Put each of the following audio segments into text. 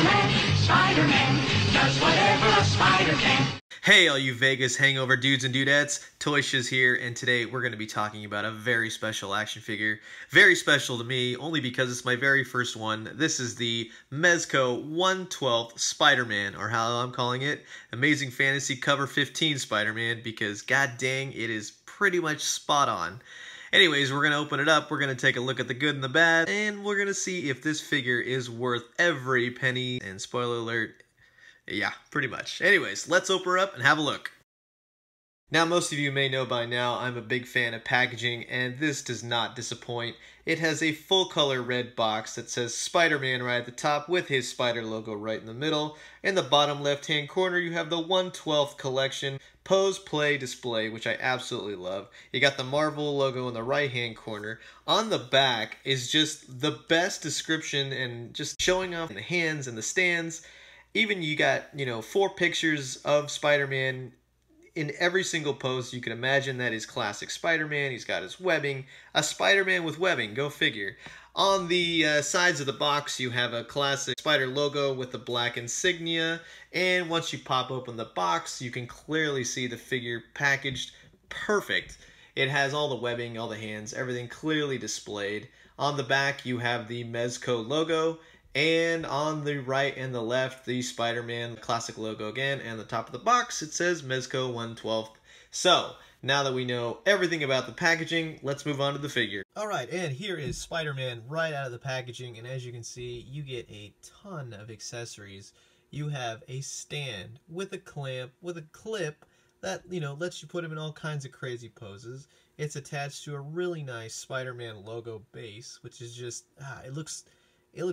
Spider-Man, Spider-Man does whatever a spider can. Hey all you Vegas hangover dudes and dudettes, Toy Shiz here, and today we're going to be talking about a very special action figure. Very special to me, only because it's my very first one. This is the Mezco 1/12 Spider-Man, or how I'm calling it, Amazing Fantasy Cover 15 Spider-Man, because god dang, it is pretty much spot on. Anyways, we're going to open it up, we're going to take a look at the good and the bad, and we're going to see if this figure is worth every penny, and spoiler alert, yeah, pretty much. Anyways, let's open her up and have a look. Now, most of you may know by now, I'm a big fan of packaging, and this does not disappoint. It has a full-color red box that says Spider-Man right at the top with his spider logo right in the middle. In the bottom left-hand corner, you have the 1/12 collection Pose, Play, Display, which I absolutely love. You got the Marvel logo in the right-hand corner. On the back is just the best description and just showing off the hands and the stands. Even you got, 4 pictures of Spider-Man in every single pose you can imagine. That is classic Spider-Man. He's got his webbing. A Spider-Man with webbing, go figure. On the sides of the box, you have a classic spider logo with the black insignia. And once you pop open the box, you can clearly see the figure packaged perfect. It has all the webbing, all the hands, everything clearly displayed. On the back, you have the Mezco logo. And on the right and the left, the Spider-Man classic logo again. And the top of the box, it says Mezco 1/12. So, now that we know everything about the packaging, let's move on to the figure. Alright, and here is Spider-Man right out of the packaging. And as you can see, you get a ton of accessories. You have a stand with a clamp, with a clip that, lets you put him in all kinds of crazy poses. It's attached to a really nice Spider-Man logo base, which is just, it looks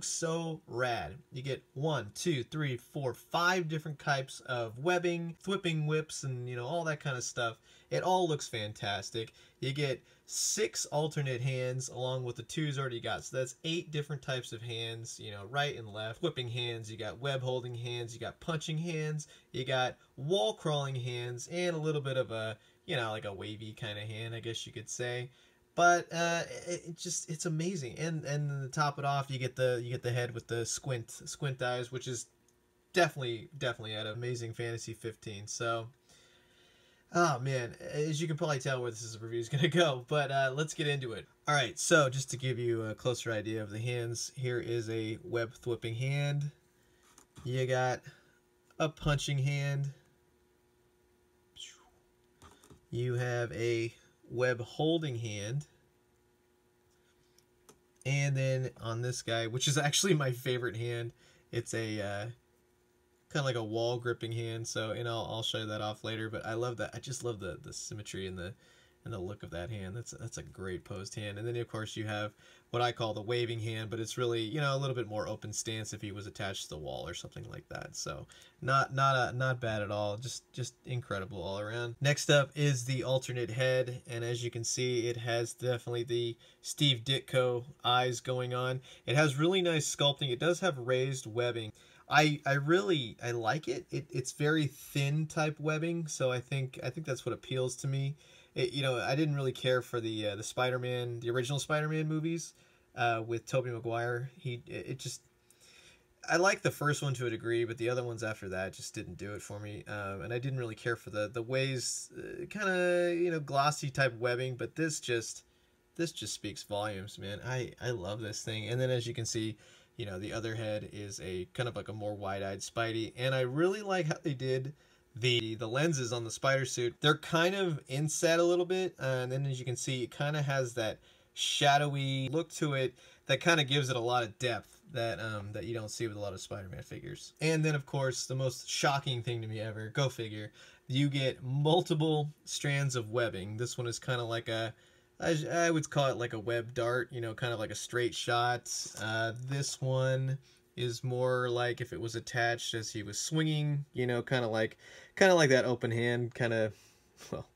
so rad. You get 1, 2, 3, 4, 5 different types of webbing, whipping whips, and all that kind of stuff. It all looks fantastic. You get 6 alternate hands along with the 2s already got. So that's 8 different types of hands, right and left. Whipping hands, you got web holding hands, you got punching hands, you got wall crawling hands, and a little bit of a, like a wavy kind of hand, I guess you could say. But it's amazing, and to top it off, you get the head with the squint eyes, which is definitely at Amazing Fantasy 15. So, oh man, as you can probably tell where this review is gonna go. But let's get into it. All right, so just to give you a closer idea of the hands, here is a web whipping hand. You got a punching hand. You have a web holding hand, and then on this guy, which is actually my favorite hand, it's a kind of like a wall gripping hand. So, I'll show you that off later. But I love that. I just love the symmetry and the look of that hand. That's a great posed hand. And then of course you have what I call the waving hand, but it's really a little bit more open stance if he was attached to the wall or something like that. So not bad at all. Just incredible all around. Next up is the alternate head, and as you can see, it has definitely the Steve Ditko eyes going on. It has really nice sculpting. It does have raised webbing. I like it. It's very thin type webbing, so I think that's what appeals to me. I didn't really care for the Spider-Man, the original Spider-Man movies with Tobey Maguire. I like the first one to a degree, but the other ones after that just didn't do it for me. And I didn't really care for the ways, kind of glossy type webbing. But this just speaks volumes, man. I love this thing. And then as you can see, the other head is a kind of like a more wide-eyed Spidey, and I really like how they did the lenses on the spider suit. They're kind of inset a little bit, and then as you can see, it kind of has that shadowy look to it that kind of gives it a lot of depth that you don't see with a lot of Spider-Man figures. And then of course, the most shocking thing to me ever, go figure, you get multiple strands of webbing. This one is kind of like I would call it like a web dart, kind of like a straight shot. This one is more like if it was attached as he was swinging, kind of like that open hand, well,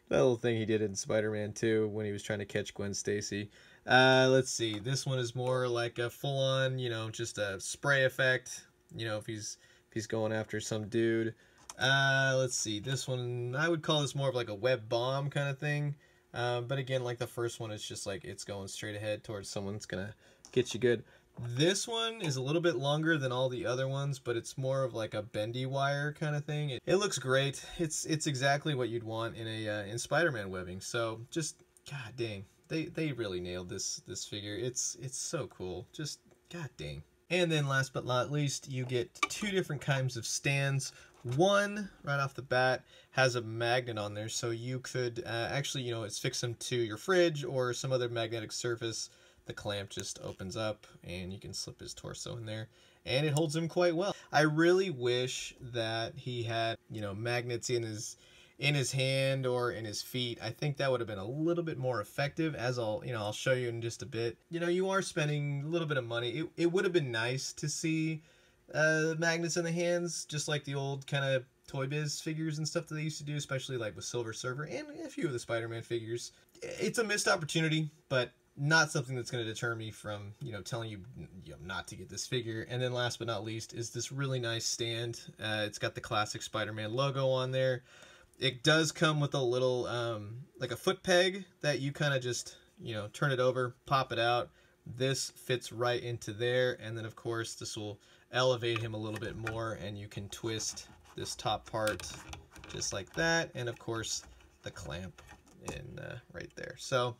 that little thing he did in Spider-Man 2 when he was trying to catch Gwen Stacy. Let's see, this one is more like a full-on, just a spray effect, if he's going after some dude. Let's see, this one, I would call this more of like a web bomb kind of thing. But again, like the first one, it's just like it's going straight ahead towards someone that's gonna get you good. This one is a little bit longer than all the other ones, but it's more of like a bendy wire kind of thing. It looks great. It's exactly what you'd want in a in Spider-Man webbing. So just god dang, they really nailed this figure. It's so cool. Just god dang. And then last but not least, you get two different kinds of stands. One, right off the bat, has a magnet on there, so you could actually, you know, it's fix them to your fridge or some other magnetic surface. The clamp just opens up and you can slip his torso in there and it holds him quite well. I really wish that he had, you know, magnets in his hand or in his feet. I think that would have been a little bit more effective, as I'll show you in just a bit. You know, you are spending a little bit of money. It would have been nice to see magnets in the hands, just like the old kind of Toy Biz figures and stuff that they used to do, especially like with Silver Surfer and a few of the Spider-Man figures. It's a missed opportunity, but not something that's going to deter me from, you know, telling you, not to get this figure. And then last but not least is this really nice stand. It's got the classic Spider-Man logo on there. It does come with a little, like a foot peg that you kind of just, you know, turn it over, pop it out. This fits right into there. And then, of course, this will elevate him a little bit more, and you can twist this top part just like that. And, of course, the clamp in right there. So,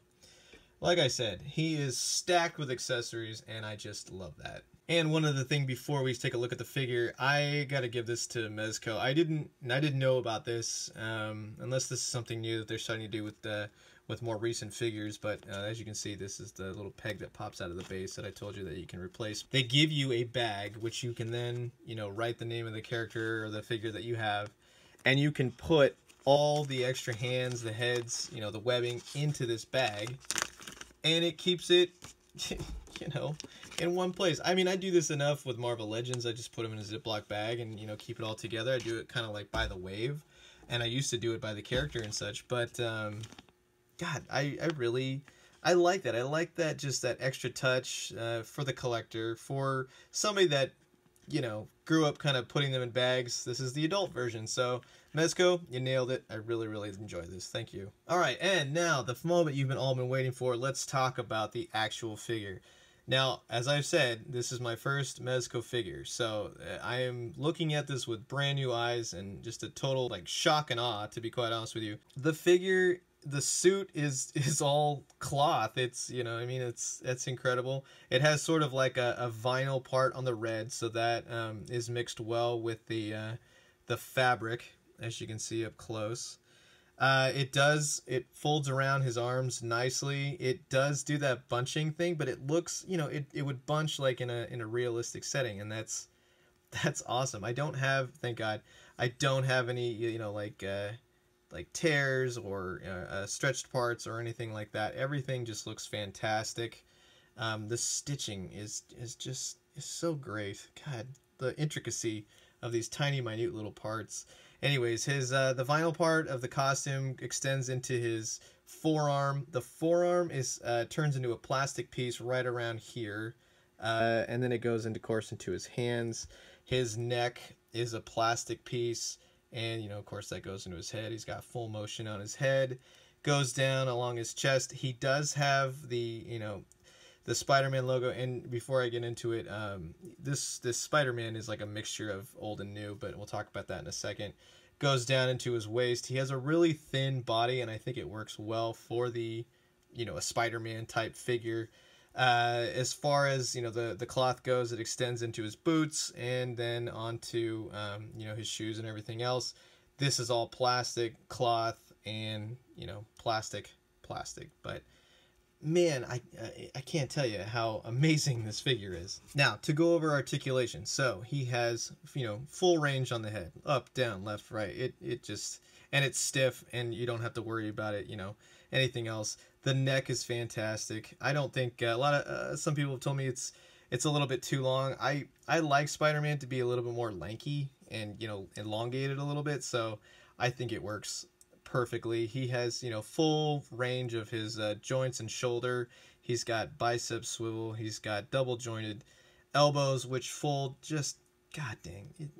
like I said, he is stacked with accessories, and I just love that. And one other thing before we take a look at the figure, I gotta give this to Mezco. I didn't know about this, unless this is something new that they're starting to do with more recent figures. But as you can see, this is the little peg that pops out of the base that I told you that you can replace. They give you a bag, which you can then, you know, write the name of the character or the figure that you have, and you can put all the extra hands, the heads, you know, the webbing into this bag. And it keeps it, you know, in one place. I mean, I do this enough with Marvel Legends. I just put them in a Ziploc bag and, you know, keep it all together. I do it kind of like by the wave. And I used to do it by the character and such. But, God, I like that. I like that, just that extra touch for the collector. For somebody that, you know, grew up kind of putting them in bags. This is the adult version. So, Mezco, you nailed it. I really, really enjoyed this. Thank you. All right, and now the moment you've all been waiting for. Let's talk about the actual figure. Now, as I've said, this is my first Mezco figure, so I am looking at this with brand new eyes and just a total like shock and awe, to be quite honest with you. The figure, the suit is all cloth. It's, you know, I mean, it's incredible. It has sort of like a vinyl part on the red, so that is mixed well with the fabric, as you can see up close. It folds around his arms nicely. It does do that bunching thing, but it looks, you know, it would bunch like in a realistic setting, and that's awesome. I don't have, thank God, I don't have any, you know, like tears or stretched parts or anything like that. Everything just looks fantastic. The stitching is so great. God, the intricacy of these tiny, minute little parts. Anyways, his the vinyl part of the costume extends into his forearm. The forearm is turns into a plastic piece right around here, and then it goes into course into his hands. His neck is a plastic piece, and, you know, of course, that goes into his head. He's got full motion on his head. Goes down along his chest. He does have the, you know, the Spider-Man logo. And before I get into it, this Spider-Man is like a mixture of old and new, but we'll talk about that in a second. Goes down into his waist. He has a really thin body, and I think it works well for the, you know, a Spider-Man type figure. As far as, you know, the cloth goes, it extends into his boots and then onto, you know, his shoes and everything else. This is all plastic, cloth, and, you know, plastic. But man, I can't tell you how amazing this figure is. Now, to go over articulation. So he has, you know, full range on the head, up, down, left, right. It just, and it's stiff, and you don't have to worry about it, you know, anything else. The neck is fantastic. I don't think some people have told me it's a little bit too long. I like Spider-Man to be a little bit more lanky and, you know, elongated a little bit, so I think it works perfectly. He has, you know, full range of his joints and shoulder. He's got bicep swivel. He's got double jointed elbows, which fold just, god dang.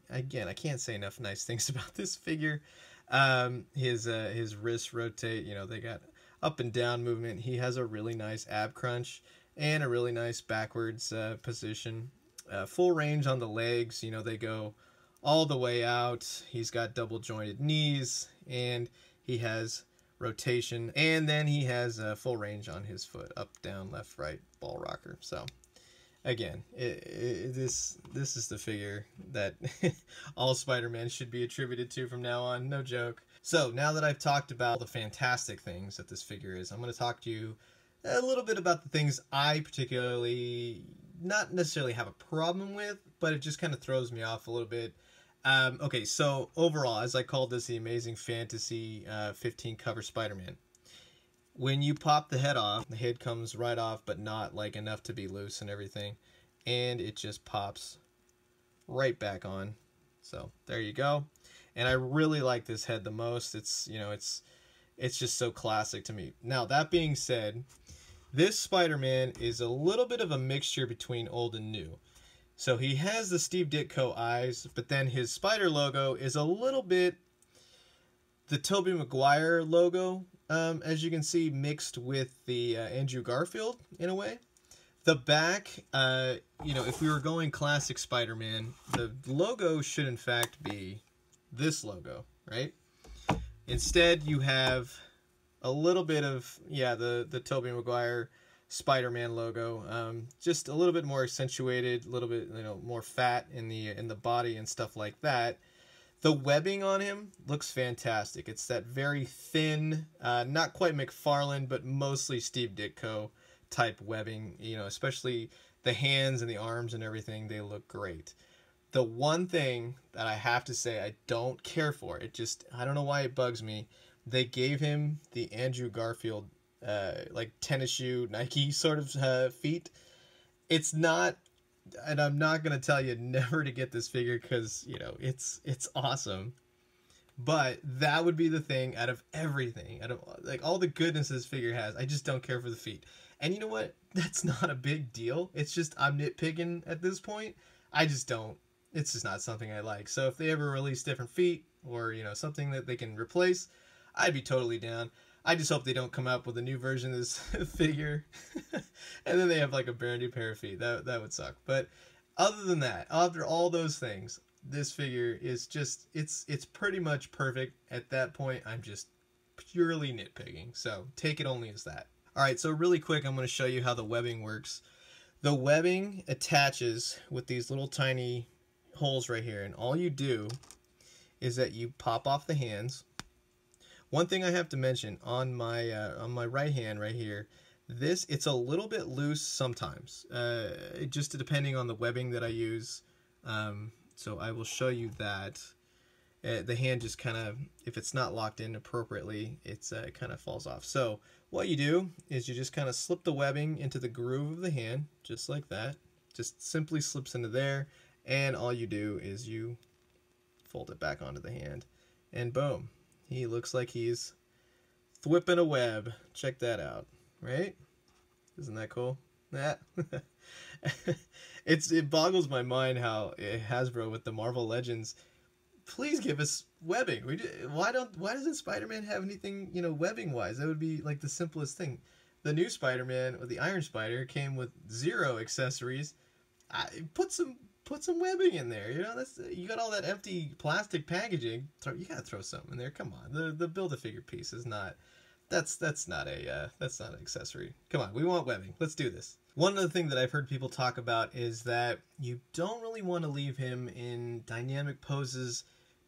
Again, I can't say enough nice things about this figure. His wrists rotate. You know, they got up and down movement. He has a really nice ab crunch. and a really nice backwards position. Full range on the legs, you know, they go all the way out. He's got double jointed knees, and he has rotation, and then he has full range on his foot, up, down, left, right, ball rocker. So again, this is the figure that all Spider-Man should be attributed to from now on, no joke. So now that I've talked about the fantastic things that this figure is, I'm going to talk to you a little bit about the things I particularly not necessarily have a problem with, but it just kind of throws me off a little bit. Okay, so overall, as I called this the Amazing Fantasy 15 cover Spider-Man, when you pop the head off, the head comes right off, but not like enough to be loose and everything, and it just pops right back on. So there you go. And I really like this head the most. It's, you know, it's just so classic to me. Now, that being said, this Spider-Man is a little bit of a mixture between old and new. So he has the Steve Ditko eyes, but then his spider logo is a little bit the Tobey Maguire logo, as you can see, mixed with the Andrew Garfield in a way. The back, you know, if we were going classic Spider-Man, the logo should in fact be this logo, right? Instead, you have a little bit of, yeah, the Tobey Maguire Spider-Man logo, just a little bit more accentuated, a little bit, you know, more fat in the body and stuff like that. The webbing on him looks fantastic. It's that very thin, not quite McFarlane, but mostly Steve Ditko type webbing, you know, especially the hands and the arms and everything, they look great. The one thing that I have to say I don't care for, it just, I don't know why it bugs me, they gave him the Andrew Garfield like tennis shoe Nike sort of feet. It's not, and I'm not gonna tell you never to get this figure because, you know, it's awesome, but that would be the thing out of everything, out of like all the goodness this figure has, I just don't care for the feet. And you know what, that's not a big deal, it's just I'm nitpicking at this point. I just don't, it's just not something I like. So if they ever release different feet, or, you know, something that they can replace, I'd be totally down. I just hope they don't come up with a new version of this figure and then they have like a brand new pair of feet. That would suck. But other than that, after all those things, this figure is just, it's pretty much perfect. At that point, I'm just purely nitpicking. So take it only as that. All right, so really quick, I'm going to show you how the webbing works. The webbing attaches with these little tiny holes right here, and all you do is that you pop off the hands. One thing I have to mention on my right hand right here, this, it's a little bit loose sometimes, just depending on the webbing that I use. So I will show you that. The hand just kind of, if it's not locked in appropriately, it kind of falls off. So what you do is you just kind of slip the webbing into the groove of the hand, just like that. Just simply slips into there, and all you do is you fold it back onto the hand, and boom. He looks like he's thwipping a web. Check that out, right? Isn't that cool? That it boggles my mind how Hasbro with the Marvel Legends, please give us webbing. Why doesn't Spider-Man have anything, you know, webbing wise? That would be like the simplest thing. The new Spider-Man with the Iron Spider came with 0 accessories. Put some webbing in there, you know. That's, you got all that empty plastic packaging. You gotta throw something in there. Come on, the Build-A-Figure piece is not. That's not an accessory. Come on, we want webbing. Let's do this. One other thing that I've heard people talk about is that you don't really want to leave him in dynamic poses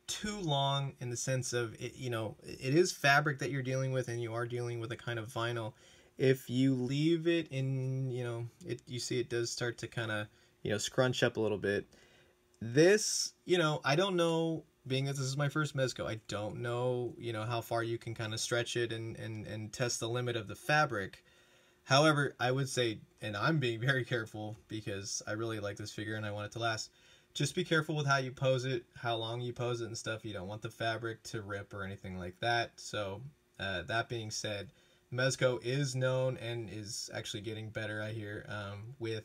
too long, in the sense of it, you know, it is fabric that you're dealing with, and you are dealing with a kind of vinyl. If you leave it in, you know, you see it does start to kind of, you know, scrunch up a little bit. This, you know, I don't know, being that this is my first Mezco, I don't know, you know, how far you can kind of stretch it and test the limit of the fabric. However, I would say, and I'm being very careful because I really like this figure and I want it to last, just be careful with how you pose it, how long you pose it and stuff. You don't want the fabric to rip or anything like that. So that being said, Mezco is known and is actually getting better, I hear, with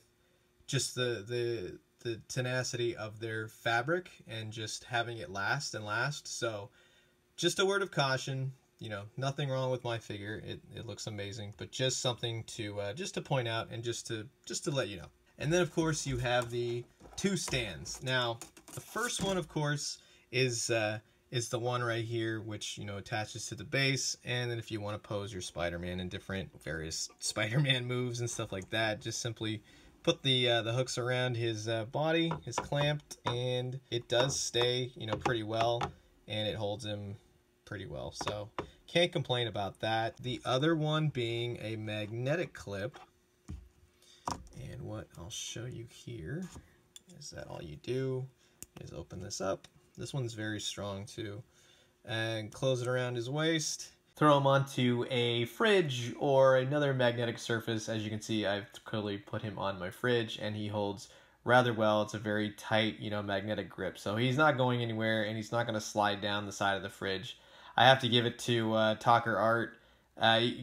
just the tenacity of their fabric and just having it last and last. So just a word of caution, you know, nothing wrong with my figure. It looks amazing, but just something to point out and just to let you know. And then of course you have the two stands. Now the first one, of course, is the one right here, which, you know, attaches to the base. And then if you want to pose your Spider-Man in different various Spider-Man moves and stuff like that, just simply put the hooks around his body, is clamped, and it does stay, you know, pretty well, and it holds him pretty well. So can't complain about that. The other one being a magnetic clip, and what I'll show you here is that all you do is open this up. This one's very strong too, and close it around his waist. Throw him onto a fridge or another magnetic surface. As you can see, I've clearly put him on my fridge, and he holds rather well. It's a very tight, you know, magnetic grip, so he's not going anywhere, and he's not going to slide down the side of the fridge. I have to give it to Talker Art.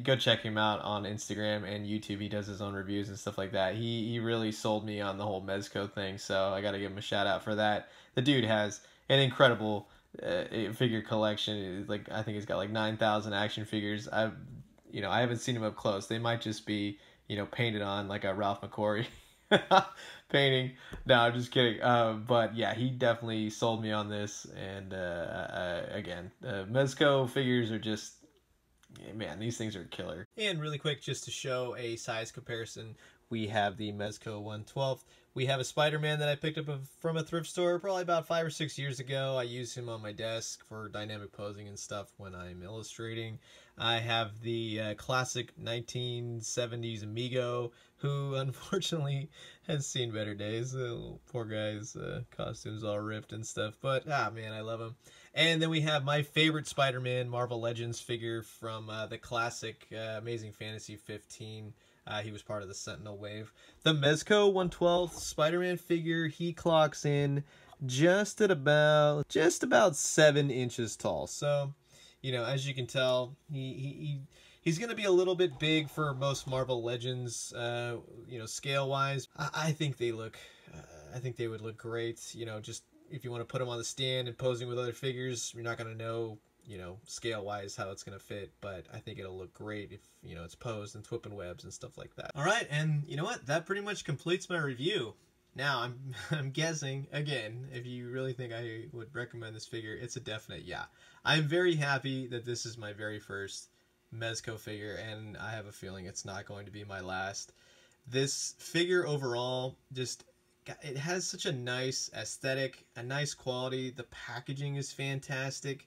Go check him out on Instagram and YouTube. He does his own reviews and stuff like that. He really sold me on the whole Mezco thing, so I got to give him a shout out for that. The dude has an incredible figure collection. Like, I think he's got like 9,000 action figures. I haven't seen him up close. They might just be, you know, painted on like a Ralph McQuarrie painting. No, I'm just kidding. But yeah, he definitely sold me on this. And again, Mezco figures are just, man, these things are killer. And really quick, just to show a size comparison, we have the Mezco 1/12. We have a Spider-Man that I picked up from a thrift store probably about 5 or 6 years ago. I use him on my desk for dynamic posing and stuff when I'm illustrating. I have the classic 1970s Amigo, who unfortunately has seen better days. The poor guy's costume's all ripped and stuff, but man, I love him. And then we have my favorite Spider-Man Marvel Legends figure from the classic Amazing Fantasy 15. He was part of the Sentinel wave. The Mezco 1/12 Spider-Man figure, he clocks in just about 7 inches tall. So, you know, as you can tell, he's going to be a little bit big for most Marvel Legends, you know, scale-wise. I think they look, I think they would look great. You know, just if you want to put them on the stand and posing with other figures, you're not going to know, you know, scale-wise how it's going to fit, but I think it'll look great if, you know, it's posed and whipping webs and stuff like that. All right, and you know what? That pretty much completes my review. Now, I'm guessing, again, if you really think I would recommend this figure, it's a definite yeah. I'm very happy that this is my very first Mezco figure, and I have a feeling it's not going to be my last. This figure overall, just, it has such a nice aesthetic, a nice quality. The packaging is fantastic.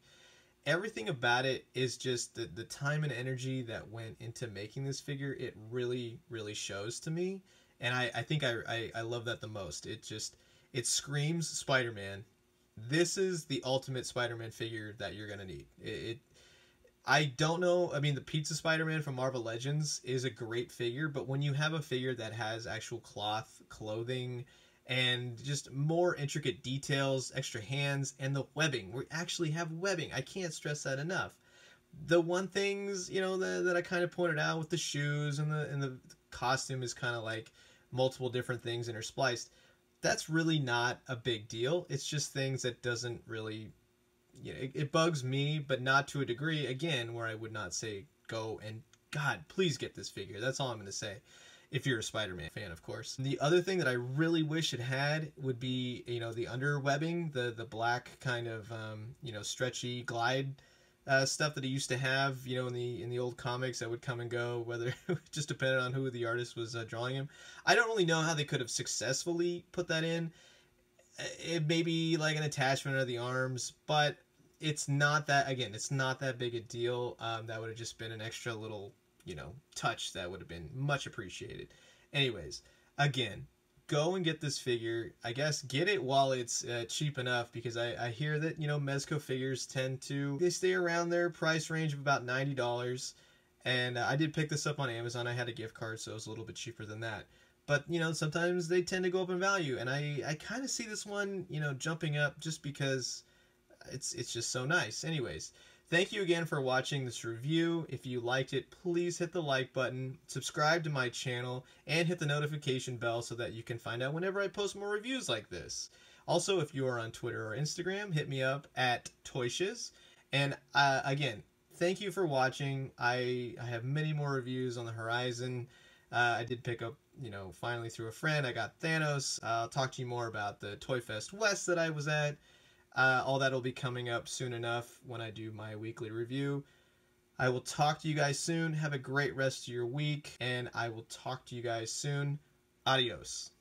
Everything about it is just the time and energy that went into making this figure. It really, really shows to me. And I think I love that the most. It screams Spider-Man. This is the ultimate Spider-Man figure that you're going to need. I don't know. I mean, the Pizza Spider-Man from Marvel Legends is a great figure, but when you have a figure that has actual cloth, clothing, and just more intricate details, extra hands, and the webbing. We actually have webbing. I can't stress that enough. The one things, you know, that I kind of pointed out with the shoes and the costume is kind of like multiple different things interspliced. That's really not a big deal. It's just things that doesn't really, you know, it bugs me, but not to a degree, again, where I would not say go and, God, please get this figure. That's all I'm going to say. If you're a Spider-Man fan, of course. The other thing that I really wish it had would be, you know, the underwebbing, the black kind of, you know, stretchy glide stuff that he used to have, you know, in the old comics that would come and go, whether just depended on who the artist was drawing him. I don't really know how they could have successfully put that in. It may be like an attachment of the arms, but it's not that, again, it's not that big a deal. That would have just been an extra little, you know, touch that would have been much appreciated. Anyways, again, go and get this figure. I guess get it while it's cheap enough, because I hear that, you know, Mezco figures they stay around their price range of about $90. And I did pick this up on Amazon. I had a gift card, so it was a little bit cheaper than that. But, you know, sometimes they tend to go up in value. And I kind of see this one, you know, jumping up just because it's just so nice. Anyways, thank you again for watching this review. If you liked it, please hit the like button, subscribe to my channel, and hit the notification bell so that you can find out whenever I post more reviews like this. Also, if you are on Twitter or Instagram, hit me up at Shiz. And again, thank you for watching. I have many more reviews on the horizon. I did pick up, finally through a friend, I got Thanos. I'll talk to you more about the Toy Fest West that I was at. All that will be coming up soon enough when I do my weekly review. I will talk to you guys soon. Have a great rest of your week, and I will talk to you guys soon. Adios.